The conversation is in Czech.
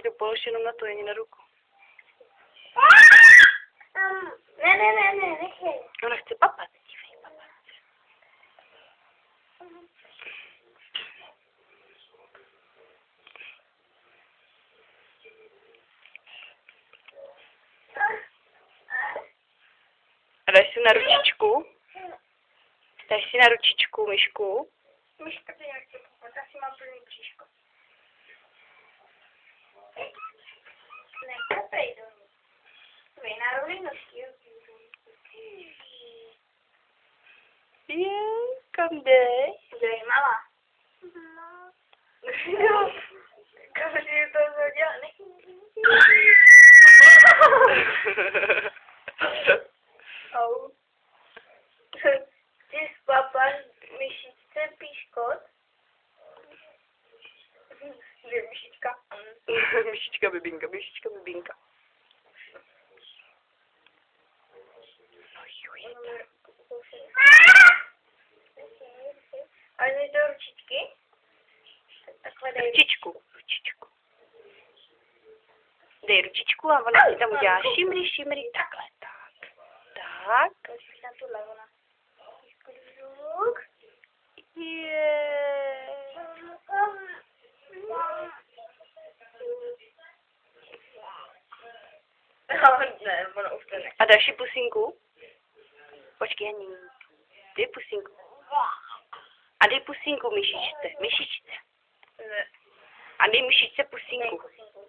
to polož jenom na to, ani na ruku. Ne, nechej. Ona chce papat. Dívej, papat. A dáš si na ručičku? Dáš si na ručičku myšku? Myška to nějak chce papat, asi mám plný bříško. Neklepej do ní. Tvej na rovinosti. Kam jdeš? Zajímavá. No. Každý je to zadělaný. Au. Ty papaš myšičce píškot? Že myšička? Myšička, bybinka, myšička, bybinka. A jdeš do ručičky? Takhle dej. Ručičku, ručičku. Dej ručičku a ona si tam udělá šimry, šimry, takhle, tak. Tak. Kočíš na tu levona. Ne, ono už to ne. A další pusinku? Počkej, ani. Dej pusinku. A dej pusinku myšičce, myšičce. Ne. A dej myšičce pusinku. Dej pusinku.